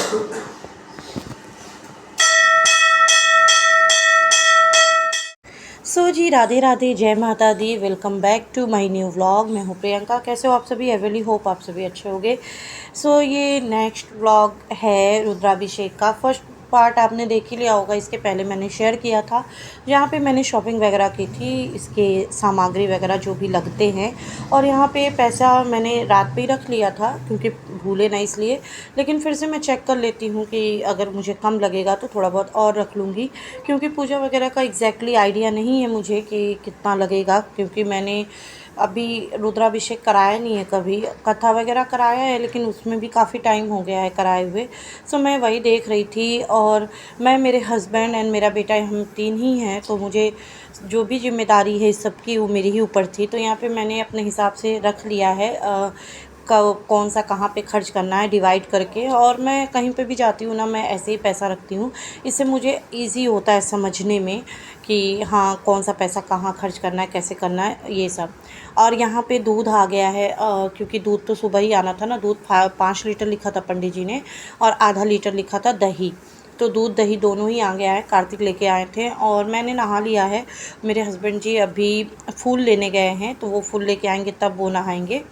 सो जी, राधे राधे, जय Mata Di. Welcome back to my new vlog. मैं हूँ प्रियंका। कैसे हो आप सभी? आई रियली होप आप सभी अच्छे होंगे। सो ये नेक्स्ट व्लॉग है रुद्राभिषेक का। फर्स्ट पार्ट आपने देख ही लिया होगा, इसके पहले मैंने शेयर किया था, जहाँ पे मैंने शॉपिंग वगैरह की थी, इसके सामग्री वगैरह जो भी लगते हैं। और यहाँ पे पैसा मैंने रात पे ही रख लिया था क्योंकि भूले ना इसलिए। लेकिन फिर से मैं चेक कर लेती हूँ कि अगर मुझे कम लगेगा तो थोड़ा बहुत और रख लूँगी, क्योंकि पूजा वगैरह का एग्जैक्टली आइडिया नहीं है मुझे कि कितना लगेगा, क्योंकि मैंने अभी रुद्राभिषेक कराया नहीं है। कभी कथा वगैरह कराया है लेकिन उसमें भी काफ़ी टाइम हो गया है कराए हुए। सो मैं वही देख रही थी, और मैं, मेरे हस्बैंड एंड मेरा बेटा, हम तीन ही हैं, तो मुझे जो भी जिम्मेदारी है इस सब की वो मेरे ही ऊपर थी। तो यहाँ पे मैंने अपने हिसाब से रख लिया है कौन सा कहाँ पे खर्च करना है डिवाइड करके। और मैं कहीं पे भी जाती हूँ ना, मैं ऐसे ही पैसा रखती हूँ। इससे मुझे इजी होता है समझने में कि हाँ, कौन सा पैसा कहाँ खर्च करना है, कैसे करना है, ये सब। और यहाँ पे दूध आ गया है, क्योंकि दूध तो सुबह ही आना था ना। दूध 5 लीटर लिखा था पंडित जी ने, और आधा लीटर लिखा था दही। तो दूध दही दोनों ही आ गया है। कार्तिक लेके आए थे और मैंने नहा लिया है। मेरे हस्बैंड जी अभी फूल लेने गए हैं, तो वो फूल लेके आएंगे तब वो नहाएंगे।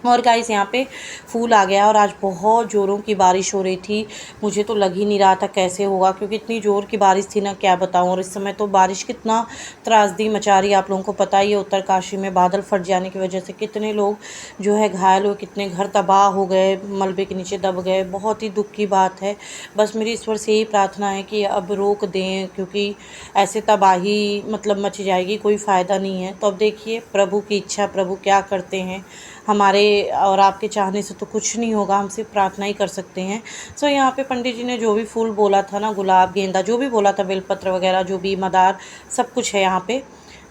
और गाइस, यहाँ पे फूल आ गया, और आज बहुत ज़ोरों की बारिश हो रही थी। मुझे तो लग ही नहीं रहा था कैसे होगा, क्योंकि इतनी ज़ोर की बारिश थी ना, क्या बताऊँ। और इस समय तो बारिश कितना त्रासदी मचा रही है, आप लोगों को पता ही है। उत्तरकाशी में बादल फट जाने की वजह से कितने लोग जो है घायल हुए, कितने घर तबाह हो गए, मलबे के नीचे दब गए। बहुत ही दुख की बात है। बस मेरी ईश्वर से यही प्रार्थना है कि अब रोक दें, क्योंकि ऐसे तबाही मतलब मच जाएगी, कोई फ़ायदा नहीं है। तो अब देखिए प्रभु की इच्छा, प्रभु क्या करते हैं। हमारे और आपके चाहने से तो कुछ नहीं होगा, हम सिर्फ प्रार्थना ही कर सकते हैं। सो यहाँ पे पंडित जी ने जो भी फूल बोला था ना, गुलाब, गेंदा, जो भी बोला था, बेलपत्र वगैरह, जो भी मदार, सब कुछ है यहाँ पे।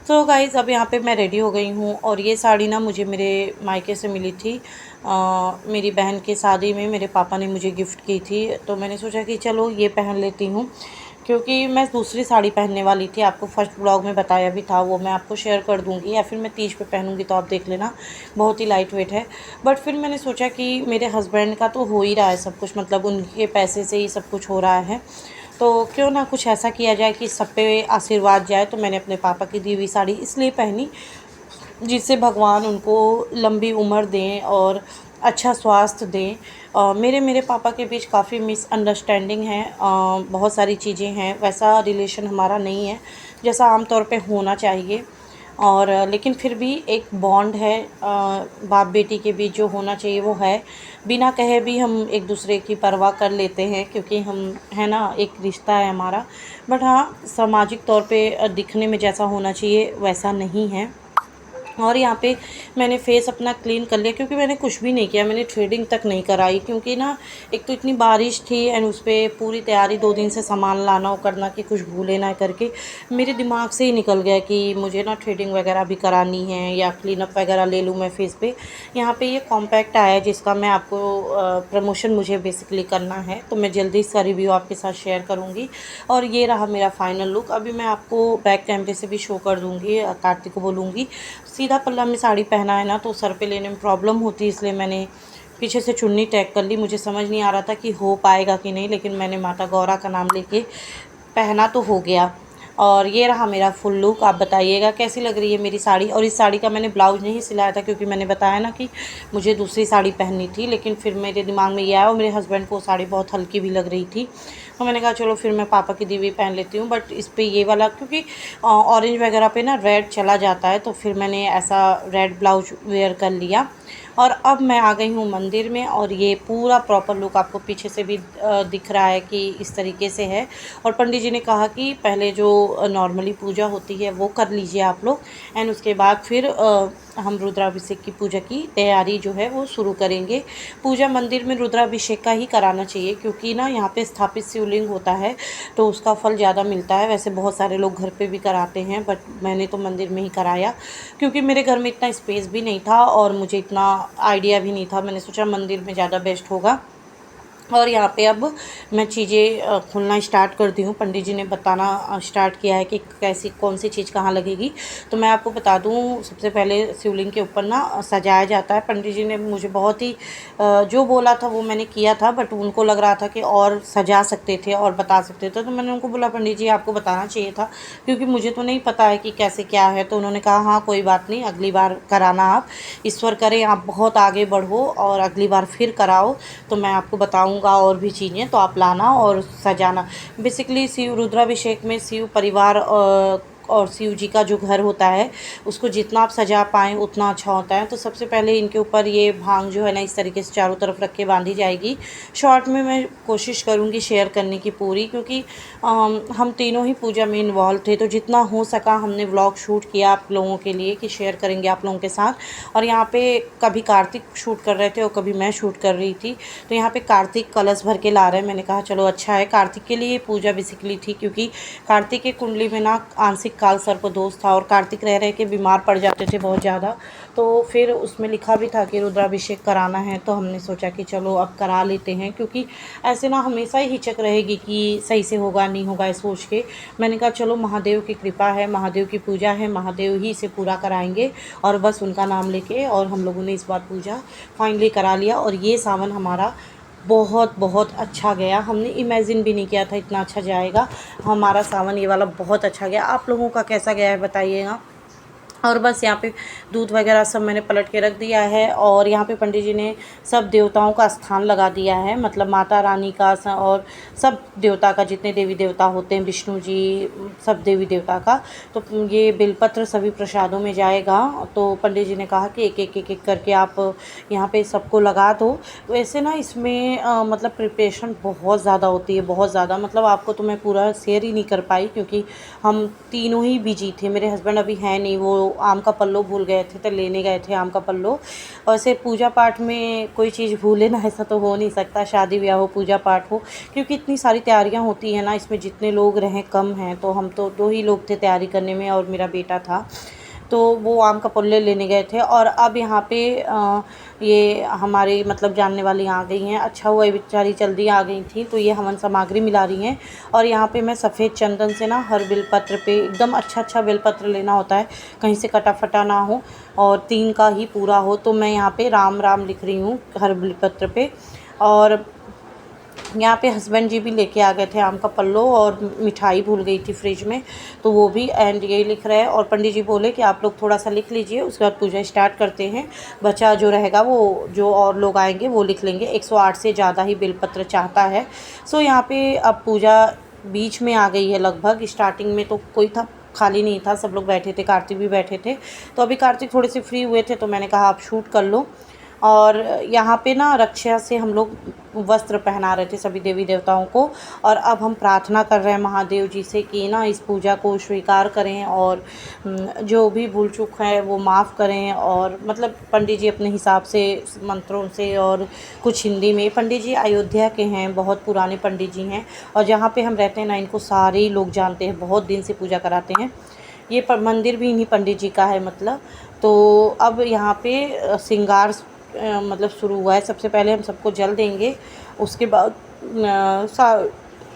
तो गाइज़, अब यहाँ पे मैं रेडी हो गई हूँ, और ये साड़ी ना मुझे मेरे मायके से मिली थी। मेरी बहन की शादी में मेरे पापा ने मुझे गिफ्ट की थी, तो मैंने सोचा कि चलो ये पहन लेती हूँ, क्योंकि मैं दूसरी साड़ी पहनने वाली थी। आपको फर्स्ट ब्लॉग में बताया भी था, वो मैं आपको शेयर कर दूँगी, या फिर मैं तीज पे पहनूँगी तो आप देख लेना। बहुत ही लाइट वेट है। बट फिर मैंने सोचा कि मेरे हस्बैंड का तो हो ही रहा है सब कुछ, मतलब उनके पैसे से ही सब कुछ हो रहा है, तो क्यों ना कुछ ऐसा किया जाए कि सब पे आशीर्वाद जाए। तो मैंने अपने पापा की दी हुई साड़ी इसलिए पहनी, जिससे भगवान उनको लंबी उम्र दें और अच्छा स्वास्थ्य दें। मेरे पापा के बीच काफ़ी मिसअंडरस्टैंडिंग है। बहुत सारी चीज़ें हैं, वैसा रिलेशन हमारा नहीं है जैसा आमतौर पे होना चाहिए। और लेकिन फिर भी एक बॉन्ड है बाप बेटी के बीच, जो होना चाहिए वो है। बिना कहे भी हम एक दूसरे की परवाह कर लेते हैं, क्योंकि हम, है ना, एक रिश्ता है हमारा। बट हाँ, सामाजिक तौर पे दिखने में जैसा होना चाहिए वैसा नहीं है। और यहाँ पे मैंने फेस अपना क्लीन कर लिया, क्योंकि मैंने कुछ भी नहीं किया, मैंने थ्रेडिंग तक नहीं कराई, क्योंकि ना एक तो इतनी बारिश थी, एंड उस पर पूरी तैयारी 2 दिन से सामान लाना और करना कि कुछ भूले ना करके मेरे दिमाग से ही निकल गया कि मुझे ना थ्रेडिंग वगैरह भी करानी है, या क्लीनअप वगैरह ले लूँ मैं फेस पे। यहाँ पे ये कॉम्पैक्ट आया है जिसका मैं आपको प्रमोशन मुझे बेसिकली करना है, तो मैं जल्दी इसका रिव्यू आपके साथ शेयर करूँगी। और ये रहा मेरा फाइनल लुक। अभी मैं आपको बैक कैमरे से भी शो कर दूँगी, कार्तिक को बोलूँगी। सीधा पल्ला में साड़ी पहना है ना, तो सर पे लेने में प्रॉब्लम होती है, इसलिए मैंने पीछे से चुन्नी टैग कर ली। मुझे समझ नहीं आ रहा था कि हो पाएगा कि नहीं, लेकिन मैंने माता गौरा का नाम लेके पहना तो हो गया। और ये रहा मेरा फुल लुक। आप बताइएगा कैसी लग रही है मेरी साड़ी। और इस साड़ी का मैंने ब्लाउज नहीं सिलाया था, क्योंकि मैंने बताया ना कि मुझे दूसरी साड़ी पहननी थी, लेकिन फिर मेरे दिमाग में ये आया, और मेरे हस्बैंड को साड़ी बहुत हल्की भी लग रही थी, तो मैंने कहा चलो फिर मैं पापा की दी हुई पहन लेती हूँ। बट इस पर ये वाला, क्योंकि ऑरेंज वगैरह पे ना रेड चला जाता है, तो फिर मैंने ऐसा रेड ब्लाउज वेयर कर लिया। और अब मैं आ गई हूँ मंदिर में, और ये पूरा प्रॉपर लुक आपको पीछे से भी दिख रहा है कि इस तरीके से है। और पंडित जी ने कहा कि पहले जो नॉर्मली पूजा होती है वो कर लीजिए आप लोग, एंड उसके बाद फिर हम रुद्राभिषेक की पूजा की तैयारी जो है वो शुरू करेंगे। पूजा मंदिर में रुद्राभिषेक का ही कराना चाहिए, क्योंकि ना यहाँ पे स्थापित शिवलिंग होता है, तो उसका फल ज़्यादा मिलता है। वैसे बहुत सारे लोग घर पे भी कराते हैं, बट मैंने तो मंदिर में ही कराया, क्योंकि मेरे घर में इतना स्पेस भी नहीं था और मुझे इतना आइडिया भी नहीं था। मैंने सोचा मंदिर में ज़्यादा बेस्ट होगा। और यहाँ पे अब मैं चीज़ें खोलना स्टार्ट कर दी हूँ। पंडित जी ने बताना स्टार्ट किया है कि कैसी कौन सी चीज़ कहाँ लगेगी। तो मैं आपको बता दूँ, सबसे पहले शिवलिंग के ऊपर ना सजाया जाता है। पंडित जी ने मुझे बहुत ही जो बोला था वो मैंने किया था, बट उनको लग रहा था कि और सजा सकते थे और बता सकते थे। तो मैंने उनको बोला, पंडित जी आपको बताना चाहिए था, क्योंकि मुझे तो नहीं पता है कि कैसे क्या है। तो उन्होंने कहा हाँ कोई बात नहीं, अगली बार कराना, आप ईश्वर करें आप बहुत आगे बढ़ो और अगली बार फिर कराओ, तो मैं आपको बताऊंगा और भी चीज़ें, तो आप लाना और सजाना। बेसिकली शिव रुद्राभिषेक में शिव परिवार और शिव जी का जो घर होता है उसको जितना आप सजा पाएँ उतना अच्छा होता है। तो सबसे पहले इनके ऊपर ये भांग जो है ना इस तरीके से चारों तरफ रख के बांधी जाएगी। शॉर्ट में मैं कोशिश करूँगी शेयर करने की पूरी, क्योंकि हम तीनों ही पूजा में इन्वॉल्व थे, तो जितना हो सका हमने व्लॉग शूट किया आप लोगों के लिए कि शेयर करेंगे आप लोगों के साथ। और यहाँ पे कभी कार्तिक शूट कर रहे थे और कभी मैं शूट कर रही थी। तो यहाँ पे कार्तिक कलश भर के ला रहे हैं। मैंने कहा चलो अच्छा है, कार्तिक के लिए पूजा बेसिकली थी, क्योंकि कार्तिक की कुंडली में ना आंशिक काल सर्प दोष था और कार्तिक रह रहे के बीमार पड़ जाते थे बहुत ज़्यादा। तो फिर उसमें लिखा भी था कि रुद्राभिषेक कराना है, तो हमने सोचा कि चलो अब करा लेते हैं, क्योंकि ऐसे ना हमेशा ही हिचक रहेगी कि सही से होगा नहीं होगा इस सोच के। मैंने कहा चलो महादेव की कृपा है, महादेव की पूजा है, महादेव ही इसे पूरा कराएंगे, और बस उनका नाम लेके और हम लोगों ने इस बार पूजा फाइनली करा लिया। और ये सावन हमारा बहुत बहुत अच्छा गया। हमने इमेजिन भी नहीं किया था इतना अच्छा जाएगा हमारा सावन, ये वाला बहुत अच्छा गया। आप लोगों का कैसा गया है बताइएगा। और बस यहाँ पे दूध वगैरह सब मैंने पलट के रख दिया है, और यहाँ पे पंडित जी ने सब देवताओं का स्थान लगा दिया है, मतलब माता रानी का और सब देवता का, जितने देवी देवता होते हैं, विष्णु जी, सब देवी देवता का। तो ये बेलपत्र सभी प्रसादों में जाएगा। तो पंडित जी ने कहा कि एक एक एक एक करके आप यहाँ पे सबको लगा दो। तो ऐसे ना इसमें मतलब प्रिपरेशन बहुत ज़्यादा होती है, बहुत ज़्यादा, मतलब आपको तो मैं पूरा शेयर ही नहीं कर पाई, क्योंकि हम तीनों ही बिजी थे। मेरे हस्बैंड अभी हैं नहीं, वो आम का पल्लो भूल गए थे तो लेने गए थे आम का पल्लो। वैसे पूजा पाठ में कोई चीज़ भूले ना, ऐसा तो हो नहीं सकता, शादी ब्याह हो पूजा पाठ हो, क्योंकि इतनी सारी तैयारियां होती हैं ना इसमें, जितने लोग रहें कम हैं। तो हम तो 2 ही लोग थे तैयारी करने में और मेरा बेटा था। तो वो आम का पल्ले लेने गए थे। और अब यहाँ पे ये हमारे मतलब जानने वाली आ गई हैं। अच्छा हुआ ये बेचारी जल्दी आ गई थी। तो ये हवन सामग्री मिला रही हैं। और यहाँ पे मैं सफ़ेद चंदन से ना हर बेलपत्र पे एकदम अच्छा बेलपत्र लेना होता है, कहीं से कटा फटा ना हो और 3 का ही पूरा हो। तो मैं यहाँ पे राम राम लिख रही हूँ हर बेलपत्र पे। और यहाँ पे हस्बैंड जी भी लेके आ गए थे आम का पल्लो, और मिठाई भूल गई थी फ्रिज में, तो वो भी एंड यही लिख रहे हैं। और पंडित जी बोले कि आप लोग थोड़ा सा लिख लीजिए, उसके बाद पूजा स्टार्ट करते हैं, बचा जो रहेगा वो जो और लोग आएंगे वो लिख लेंगे। 108 से ज़्यादा ही बेलपत्र चाहता है। सो यहाँ पे अब पूजा बीच में आ गई है लगभग। स्टार्टिंग में तो कोई था खाली नहीं था, सब लोग बैठे थे, कार्तिक भी बैठे थे। तो अभी कार्तिक थोड़े से फ्री हुए थे, तो मैंने कहा आप शूट कर लो। और यहाँ पे ना रक्षा से हम लोग वस्त्र पहना रहे थे सभी देवी देवताओं को। और अब हम प्रार्थना कर रहे हैं महादेव जी से कि ना इस पूजा को स्वीकार करें, और जो भी भूल चूक है वो माफ़ करें। और मतलब पंडित जी अपने हिसाब से मंत्रों से, और कुछ हिंदी में। पंडित जी अयोध्या के हैं, बहुत पुराने पंडित जी हैं, और जहाँ पे हम रहते हैं ना इनको सारे ही लोग जानते हैं, बहुत दिन से पूजा कराते हैं। ये मंदिर भी इन्हीं पंडित जी का है मतलब। तो अब यहाँ पे श्रृंगार मतलब शुरू हुआ है। सबसे पहले हम सबको जल देंगे, उसके बाद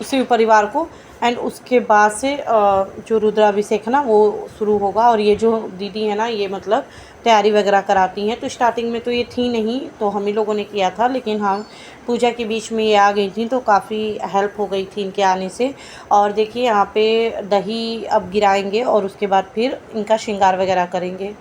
शिव परिवार को, एंड उसके बाद से जो रुद्राभिषेक है ना वो शुरू होगा। और ये जो दीदी है ना ये मतलब तैयारी वगैरह कराती हैं। तो स्टार्टिंग में तो ये थी नहीं, तो हम ही लोगों ने किया था, लेकिन हाँ पूजा के बीच में ये आ गई थी तो काफ़ी हेल्प हो गई थी इनके आने से। और देखिए यहाँ पे दही अब गिराएंगे और उसके बाद फिर इनका श्रृंगार वगैरह करेंगे।